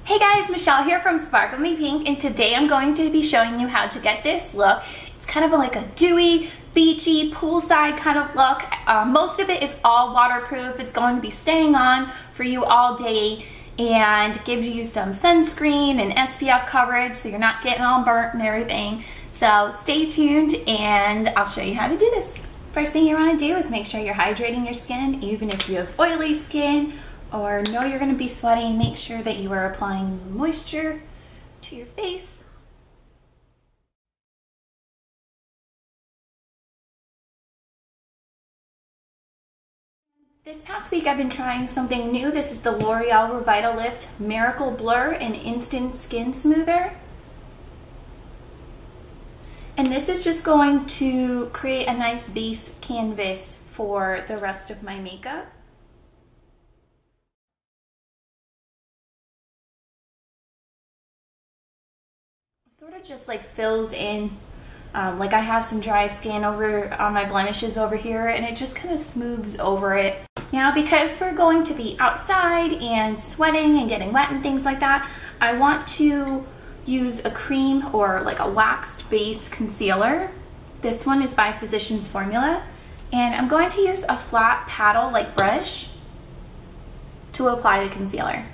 Hey guys, Michelle here from Sparkle Me Pink, and today I'm going to be showing you how to get this look. It's kind of like a dewy, beachy, poolside kind of look. Most of it is all waterproof. It's going to be staying on for you all day and gives you some sunscreen and SPF coverage so you're not getting all burnt and everything. So stay tuned and I'll show you how to do this. First thing you want to do is make sure you're hydrating your skin, even if you have oily skin or know you're going to be sweating. Make sure that you are applying moisture to your face. This past week I've been trying something new. This is the L'Oreal Revitalift Miracle Blur and Instant Skin Smoother. And this is just going to create a nice base canvas for the rest of my makeup. Sort of just like fills in, like I have some dry skin over on my blemishes over here, and it just kind of smooths over it. Now, because we're going to be outside and sweating and getting wet and things like that, I want to use a cream or like a waxed base concealer. This one is by Physicians Formula, and I'm going to use a flat paddle like brush to apply the concealer.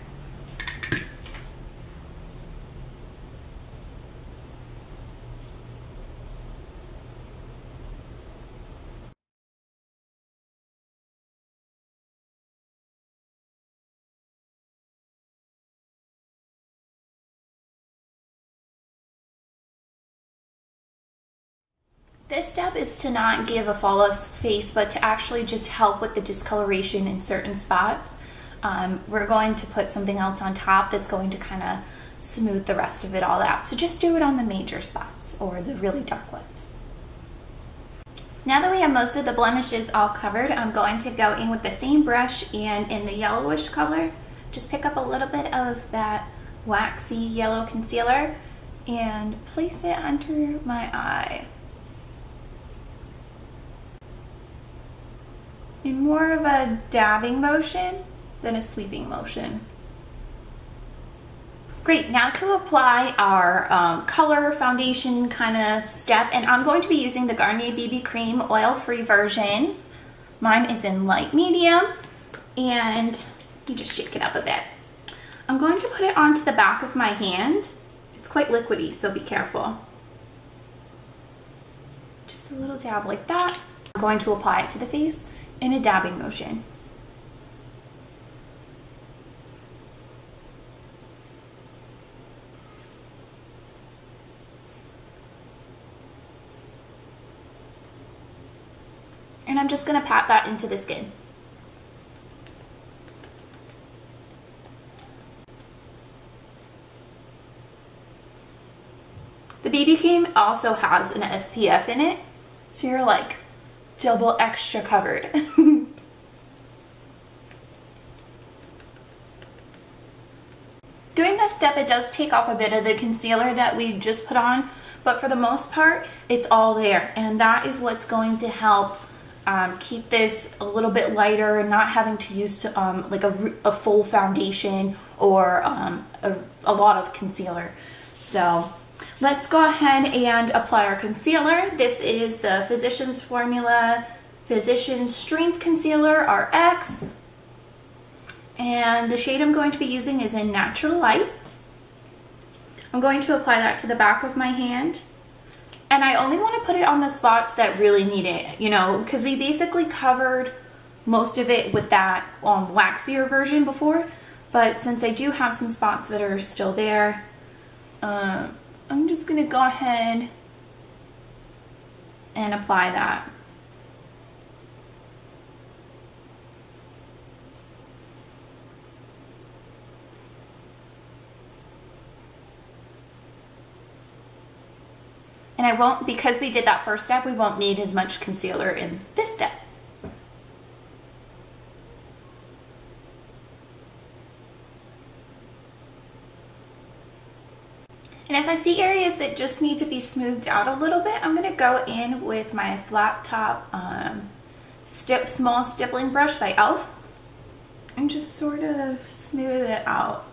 This step is to not give a flawless face, but to actually just help with the discoloration in certain spots. We're going to put something else on top that's going to kind of smooth the rest of it all out. So just do it on the major spots or the really dark ones. Now that we have most of the blemishes all covered, I'm going to go in with the same brush and in the yellowish color, just pick up a little bit of that waxy yellow concealer and place it under my eye. In more of a dabbing motion than a sweeping motion. Great, now to apply our color foundation kind of step, and I'm going to be using the Garnier Bb Cream oil-free version. Mine is in light medium, and you just shake it up a bit. I'm going to put it onto the back of my hand. It's quite liquidy, so be careful. Just a little dab like that. I'm going to apply it to the face in a dabbing motion. And I'm just going to pat that into the skin. The BB cream also has an SPF in it, so you're like double extra covered. Doing this step, it does take off a bit of the concealer that we just put on, but for the most part, it's all there, and that is what's going to help keep this a little bit lighter and not having to use like a full foundation or a lot of concealer. So let's go ahead and apply our concealer. This is the Physicians Formula Physician Strength Concealer RX. And the shade I'm going to be using is in Natural Light. I'm going to apply that to the back of my hand. And I only want to put it on the spots that really need it, you know, because we basically covered most of it with that waxier version before. But since I do have some spots that are still there, I'm just going to go ahead and apply that. And I won't, because we did that first step, we won't need as much concealer in this step. And if I see areas that just need to be smoothed out a little bit, I'm going to go in with my flat top small stippling brush by e.l.f. and just sort of smooth it out.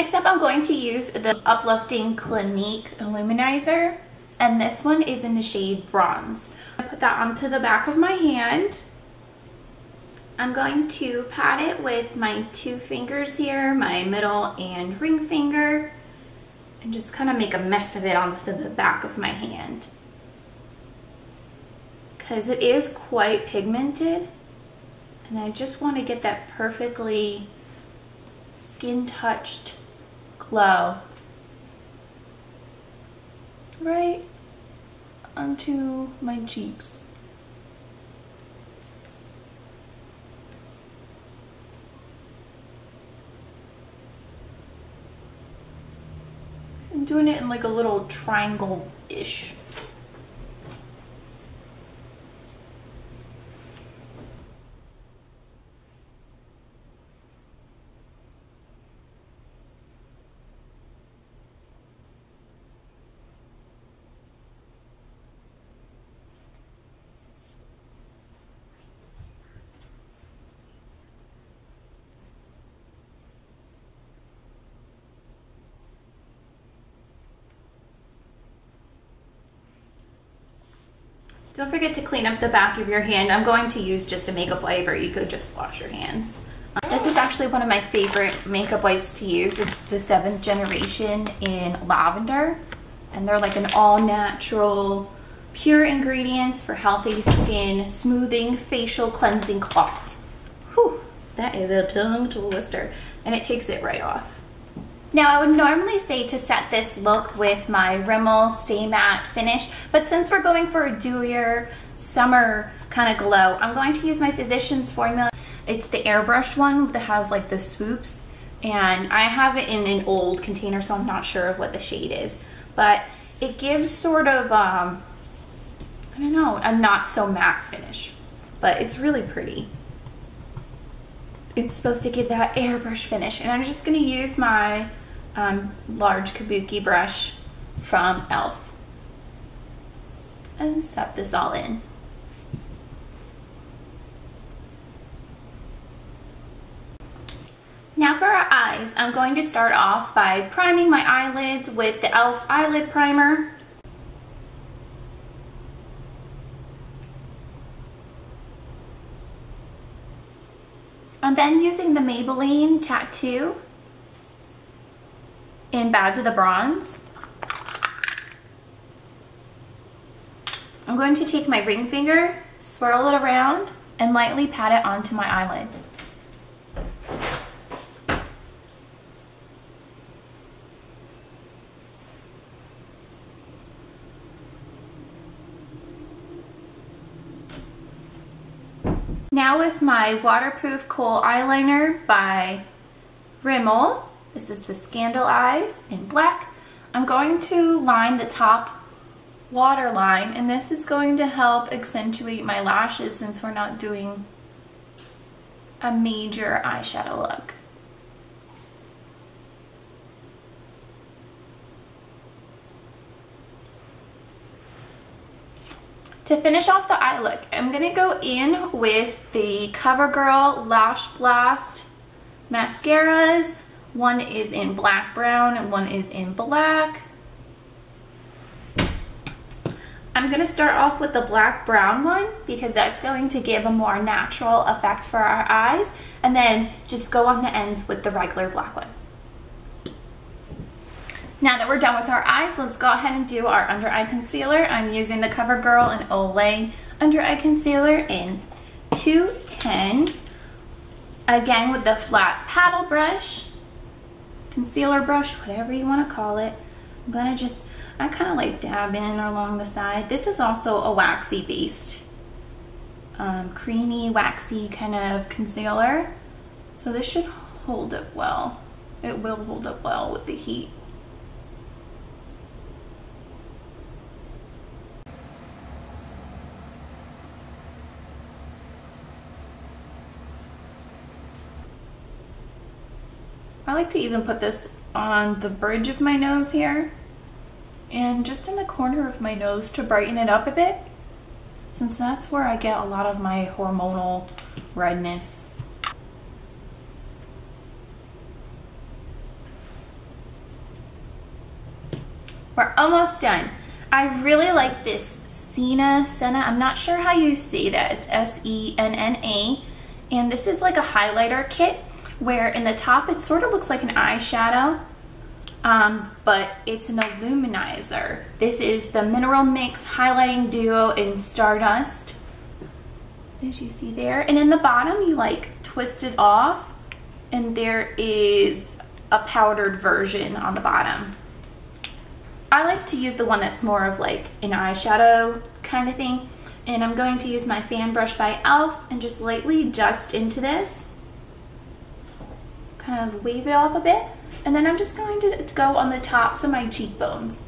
Next up, I'm going to use the Uplifting Clinique Illuminizer, and this one is in the shade Bronze. I put that onto the back of my hand. I'm going to pat it with my two fingers here, my middle and ring finger, and just kind of make a mess of it on the back of my hand. Because it is quite pigmented, and I just want to get that perfectly skin-touched glow right onto my cheeks. I'm doing it in like a little triangle-ish. Don't forget to clean up the back of your hand. I'm going to use just a makeup wipe, or you could just wash your hands. This is actually one of my favorite makeup wipes to use. It's the 7th generation in lavender, and they're like an all-natural, pure ingredients for healthy skin, smoothing, facial cleansing cloths. Whew, that is a tongue twister, and it takes it right off. Now, I would normally say to set this look with my Rimmel Stay Matte finish, but since we're going for a dewier summer kind of glow, I'm going to use my Physicians formula. It's the airbrush one that has like the swoops, and I have it in an old container, so I'm not sure of what the shade is, but it gives sort of, I don't know, a not so matte finish, but it's really pretty. It's supposed to give that airbrush finish, and I'm just going to use my large kabuki brush from e.l.f. and set this all in. Now for our eyes, I'm going to start off by priming my eyelids with the e.l.f. eyelid primer. I'm then using the Maybelline Tattoo in Bad to the Bronze. I'm going to take my ring finger, swirl it around, and lightly pat it onto my eyelid. Now with my waterproof kohl eyeliner by Rimmel, this is the Scandal Eyes in black, I'm going to line the top waterline, and this is going to help accentuate my lashes since we're not doing a major eyeshadow look. To finish off the eye look, I'm going to go in with the CoverGirl Lash Blast mascaras. One is in black brown and one is in black. I'm going to start off with the black brown one because that's going to give a more natural effect for our eyes, and then just go on the ends with the regular black one. Now that we're done with our eyes, let's go ahead and do our under eye concealer. I'm using the CoverGirl and Olay under eye concealer in 210. Again with the flat paddle brush, concealer brush, whatever you want to call it. I'm going to just, I kind of like dab in along the side. This is also a waxy based, creamy, waxy kind of concealer. So this should hold up well. It will hold up well with the heat. I like to even put this on the bridge of my nose here and just in the corner of my nose to brighten it up a bit, since that's where I get a lot of my hormonal redness. We're almost done. I really like this Senna. I'm not sure how you say that. It's S-E-N-N-A. And this is like a highlighter kit where in the top it sort of looks like an eyeshadow, but it's an illuminizer. This is the Mineral Mix Highlighting Duo in Stardust, as you see there. And in the bottom you like twist it off and there is a powdered version on the bottom. I like to use the one that's more of like an eyeshadow kind of thing. And I'm going to use my fan brush by e.l.f. and just lightly dust into this. Kind of wave it off a bit. And then I'm just going to go on the tops of my cheekbones.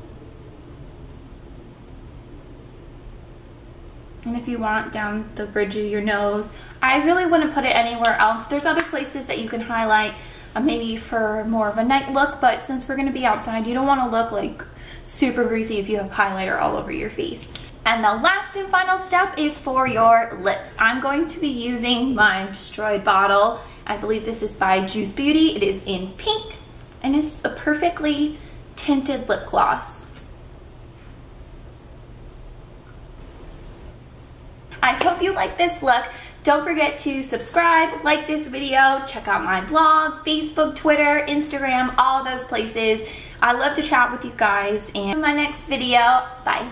And if you want, down the bridge of your nose. I really wouldn't put it anywhere else. There's other places that you can highlight, maybe for more of a night look, but since we're going to be outside, you don't want to look like super greasy if you have highlighter all over your face. And the last and final step is for your lips. I'm going to be using my Destroyed bottle. I believe this is by Juice Beauty. It is in pink and it's a perfectly tinted lip gloss. I hope you like this look. Don't forget to subscribe, like this video, check out my blog, Facebook, Twitter, Instagram, all of those places. I love to chat with you guys, and in my next video, bye.